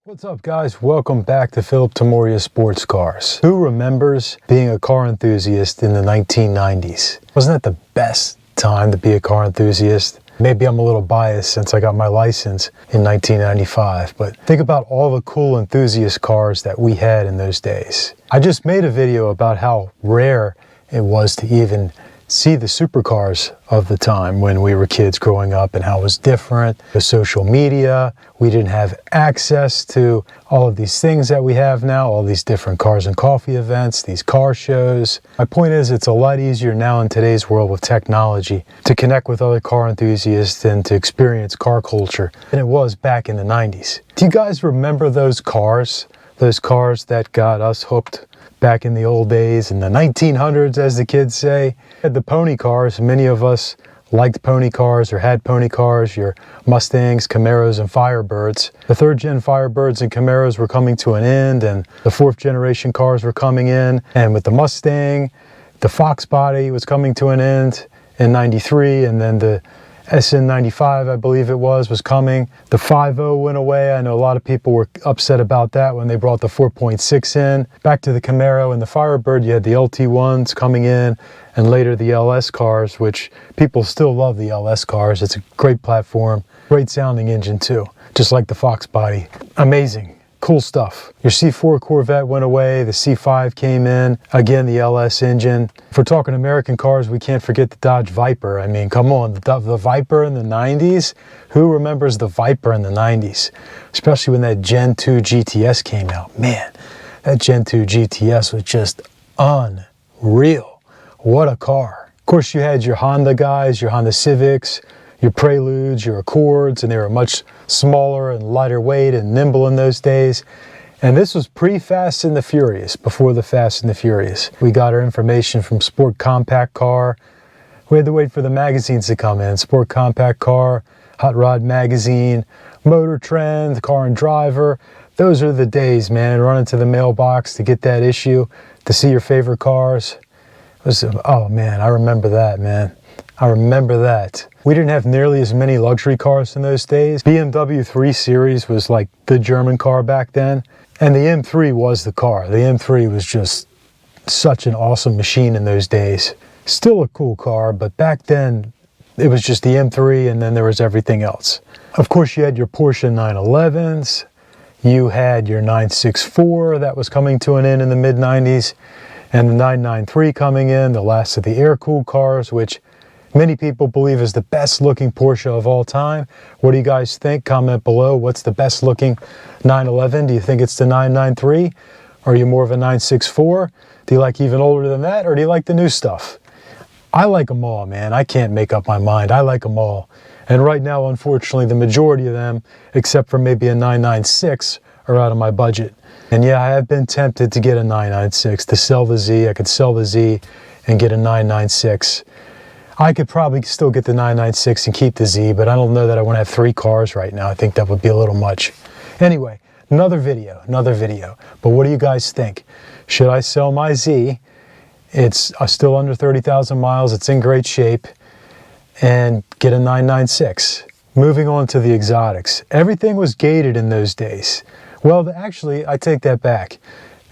What's up, guys? Welcome back to Philip Tamoria Sports Cars. Who remembers being a car enthusiast in the 1990s? Wasn't that the best time to be a car enthusiast? Maybe I'm a little biased since I got my license in 1995, but think about all the cool enthusiast cars that we had in those days. I just made a video about how rare it was to even see the supercars of the time when we were kids growing up and how it was different. The social media, we didn't have access to all of these things that we have now, all these different cars and coffee events, these car shows. My point is, it's a lot easier now in today's world with technology to connect with other car enthusiasts and to experience car culture than it was back in the 90s. Do you guys remember those cars? Those cars that got us hooked back in the old days, in the 1900s, as the kids say. Had the pony cars. Many of us liked pony cars or had pony cars, your Mustangs, Camaros, and Firebirds. The third gen Firebirds and Camaros were coming to an end, and the fourth generation cars were coming in. And with the Mustang, the Fox body was coming to an end in 93, and then the SN95, I believe it was coming. The 5.0 went away. I know a lot of people were upset about that when they brought the 4.6 in. Back to the Camaro and the Firebird, you had the LT1s coming in, and later the LS cars, which people still love the LS cars. It's a great platform, great sounding engine too, just like the Fox body. Amazing. Cool stuff. Your C4 Corvette went away, the C5 came in, again the LS engine. If we're talking American cars, we can't forget the Dodge Viper. I mean, come on, the Viper in the 90s? Who remembers the Viper in the 90s? Especially when that Gen 2 GTS came out. Man, that Gen 2 GTS was just unreal. What a car. Of course, you had your Honda guys, your Honda Civics, your Preludes, your Accords, and they were much smaller and lighter weight and nimble in those days. And this was pre-Fast and the Furious, before the Fast and the Furious. We got our information from Sport Compact Car. We had to wait for the magazines to come in. Sport Compact Car, Hot Rod Magazine, Motor Trend, Car and Driver. Those are the days, man. Running to the mailbox to get that issue, to see your favorite cars. Oh man, I remember that, man. I remember that. We didn't have nearly as many luxury cars in those days. BMW 3 Series was like the German car back then, and the M3 was the car. The M3 was just such an awesome machine in those days. Still a cool car, but back then it was just the M3 and then there was everything else. Of course, you had your Porsche 911s, you had your 964 that was coming to an end in the mid-90s, and the 993 coming in, the last of the air-cooled cars, which many people believe is the best looking Porsche of all time. What do you guys think? Comment below. What's the best looking 911? Do you think it's the 993? Are you more of a 964? Do you like even older than that, or do you like the new stuff? I like them all, man. I can't make up my mind. I like them all. And right now, unfortunately, the majority of them, except for maybe a 996, are out of my budget. And yeah, I have been tempted to get a 996, to sell the Z. I could sell the Z and get a 996. I could probably still get the 996 and keep the Z, but I don't know that I want to have 3 cars right now. I think that would be a little much. Anyway, another video. But what do you guys think? Should I sell my Z? It's still under 30,000 miles. It's in great shape. And get a 996. Moving on to the exotics. Everything was gated in those days. Well, actually, I take that back.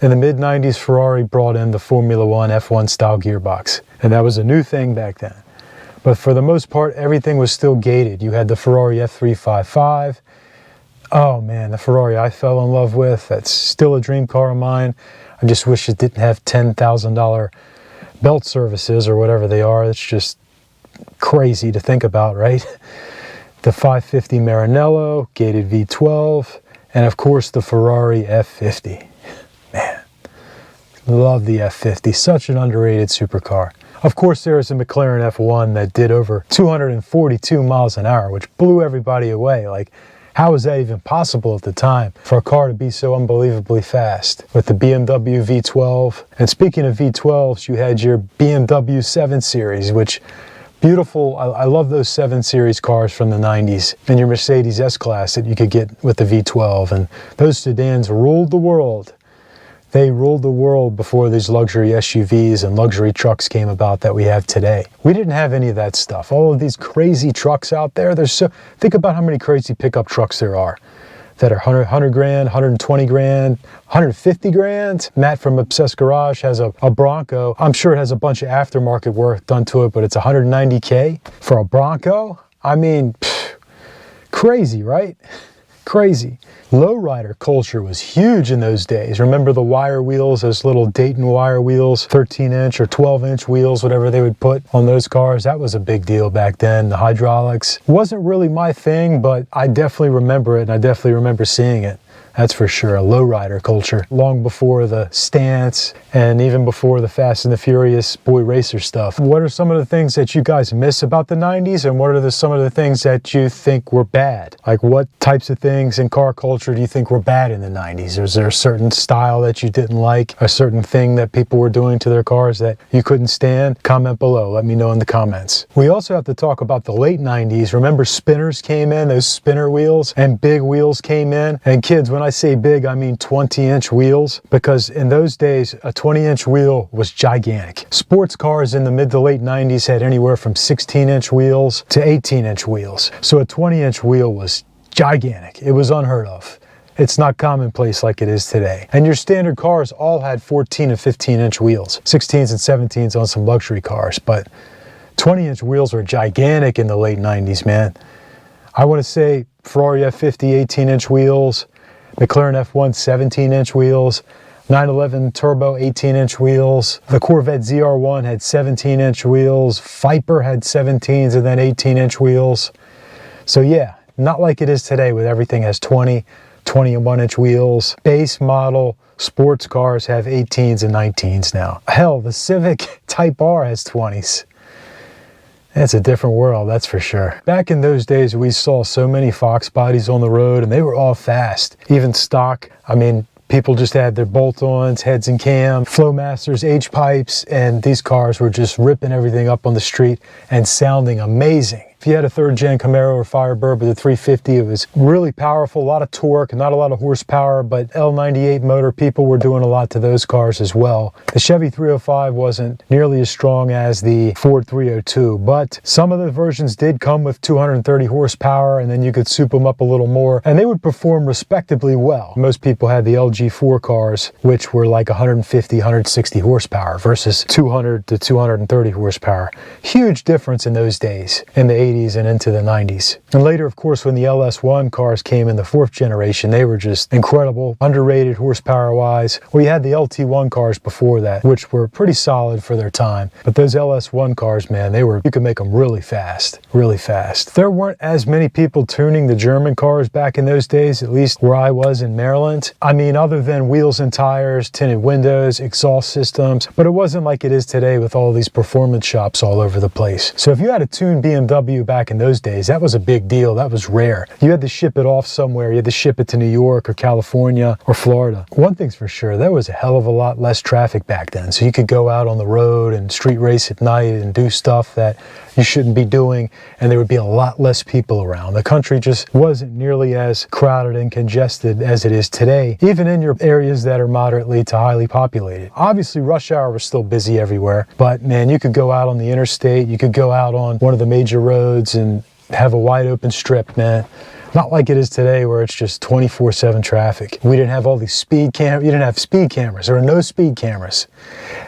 In the mid-90s, Ferrari brought in the Formula One F1 style gearbox. And that was a new thing back then. But for the most part, everything was still gated. You had the Ferrari F355. Oh man, the Ferrari I fell in love with. That's still a dream car of mine. I just wish it didn't have $10,000 belt services or whatever they are. It's just crazy to think about, right? The 550 Maranello, gated V12, and of course the Ferrari F50. Man, love the F50. Such an underrated supercar. Of course, there is a McLaren F1 that did over 242 miles an hour, which blew everybody away. Like, how was that even possible at the time for a car to be so unbelievably fast? With the BMW V12. And speaking of V12s, you had your BMW 7 Series, which beautiful. I love those 7 Series cars from the 90s. And your Mercedes S-Class that you could get with the V12. And those sedans ruled the world. They ruled the world before these luxury SUVs and luxury trucks came about that we have today. We didn't have any of that stuff. All of these crazy trucks out there, think about how many crazy pickup trucks there are. that are 100 grand, 120 grand, 150 grand. Matt from Obsessed Garage has a Bronco. I'm sure it has a bunch of aftermarket work done to it, but it's 190K for a Bronco. I mean, crazy, right? Crazy. Lowrider culture was huge in those days. Remember the wire wheels, those little Dayton wire wheels, 13-inch or 12-inch wheels, whatever they would put on those cars? That was a big deal back then. The hydraulics wasn't really my thing, but I definitely remember it, and I definitely remember seeing it. That's for sure, a lowrider culture. Long before the Stance and even before the Fast and the Furious boy racer stuff. What are some of the things that you guys miss about the 90s, and what are some of the things that you think were bad? Like, what types of things in car culture do you think were bad in the 90s? Is there a certain style that you didn't like? A certain thing that people were doing to their cars that you couldn't stand? Comment below. Let me know in the comments. We also have to talk about the late 90s. Remember spinners came in, those spinner wheels, and big wheels came in. And kids, when I say big, I mean 20-inch wheels, because in those days, a 20-inch wheel was gigantic. Sports cars in the mid to late 90s had anywhere from 16-inch wheels to 18-inch wheels. So a 20-inch wheel was gigantic. It was unheard of. It's not commonplace like it is today. And your standard cars all had 14 and 15-inch wheels, 16s and 17s on some luxury cars, but 20-inch wheels were gigantic in the late 90s, man. I want to say Ferrari F50 18-inch wheels, McLaren F1 17-inch wheels, 911 Turbo 18-inch wheels. The Corvette ZR1 had 17-inch wheels. Viper had 17s and then 18-inch wheels. So yeah, not like it is today with everything has 20 and 1-inch wheels. Base model sports cars have 18s and 19s now. Hell, the Civic Type R has 20s. It's a different world, that's for sure. Back in those days, we saw so many Fox bodies on the road, and they were all fast. Even stock, I mean, people just had their bolt-ons, heads and cam, Flowmasters, H-pipes, and these cars were just ripping everything up on the street and sounding amazing. If you had a third-gen Camaro or Firebird with a 350, it was really powerful, a lot of torque, not a lot of horsepower, but L98 motor, people were doing a lot to those cars as well. The Chevy 305 wasn't nearly as strong as the Ford 302, but some of the versions did come with 230 horsepower, and then you could soup them up a little more, and they would perform respectably well. Most people had the LG4 cars, which were like 150, 160 horsepower versus 200 to 230 horsepower. Huge difference in those days, in the 80s and into the 90s. And later, of course, when the LS1 cars came in the 4th generation, they were just incredible, underrated horsepower-wise. Well, you had the LT1 cars before that, which were pretty solid for their time. But those LS1 cars, man, you could make them really fast, really fast. There weren't as many people tuning the German cars back in those days, at least where I was in Maryland. I mean, other than wheels and tires, tinted windows, exhaust systems, but it wasn't like it is today with all these performance shops all over the place. So if you had a tuned BMW back in those days, that was a big deal. That was rare. You had to ship it off somewhere. You had to ship it to New York or California or Florida. One thing's for sure, there was a hell of a lot less traffic back then. So you could go out on the road and street race at night and do stuff that you shouldn't be doing, and there would be a lot less people around. The country just wasn't nearly as crowded and congested as it is today, even in your areas that are moderately to highly populated. Obviously, rush hour was still busy everywhere, but man, you could go out on the interstate, you could go out on one of the major roads and have a wide open strip, man. Not like it is today where it's just 24/7 traffic. We didn't have all these speed cameras. You didn't have speed cameras. There were no speed cameras.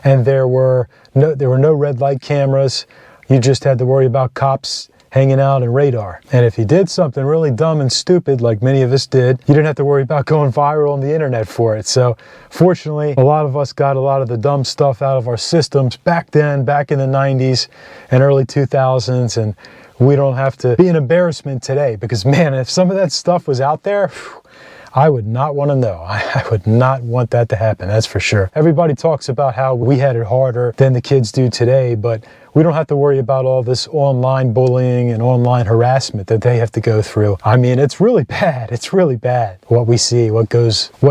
And there were no red light cameras. You just had to worry about cops hanging out and radar. And if you did something really dumb and stupid, like many of us did, you didn't have to worry about going viral on the internet for it. So fortunately, a lot of us got a lot of the dumb stuff out of our systems back then, back in the 90s and early 2000s. And we don't have to be an embarrassment today, because man, if some of that stuff was out there, I would not want to know. I would not want that to happen, that's for sure. Everybody talks about how we had it harder than the kids do today, but we don't have to worry about all this online bullying and online harassment that they have to go through. I mean, it's really bad. It's really bad what we see, what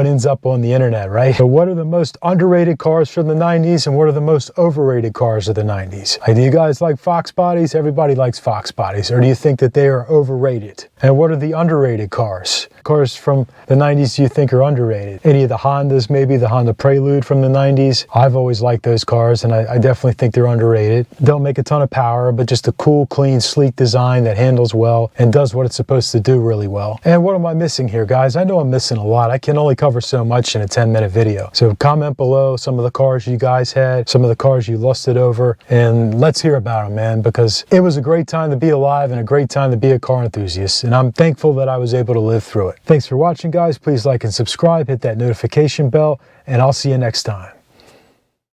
ends up on the internet, right? So what are the most underrated cars from the 90s and what are the most overrated cars of the 90s? Do you guys like Fox bodies? Everybody likes Fox bodies. Or do you think that they are overrated? And what are the underrated cars? Cars from the 90s you think are underrated? Any of the Hondas, maybe the Honda Prelude from the 90s? I've always liked those cars and I definitely think they're underrated. Don't make a ton of power, but just a cool, clean, sleek design that handles well and does what it's supposed to do really well. And what am I missing here, guys? I know I'm missing a lot. I can only cover so much in a 10-minute video. So comment below some of the cars you guys had, some of the cars you lusted over, and let's hear about them, man, because it was a great time to be alive and a great time to be a car enthusiast, and I'm thankful that I was able to live through it. Thanks for watching, guys. Please like and subscribe, hit that notification bell, and I'll see you next time.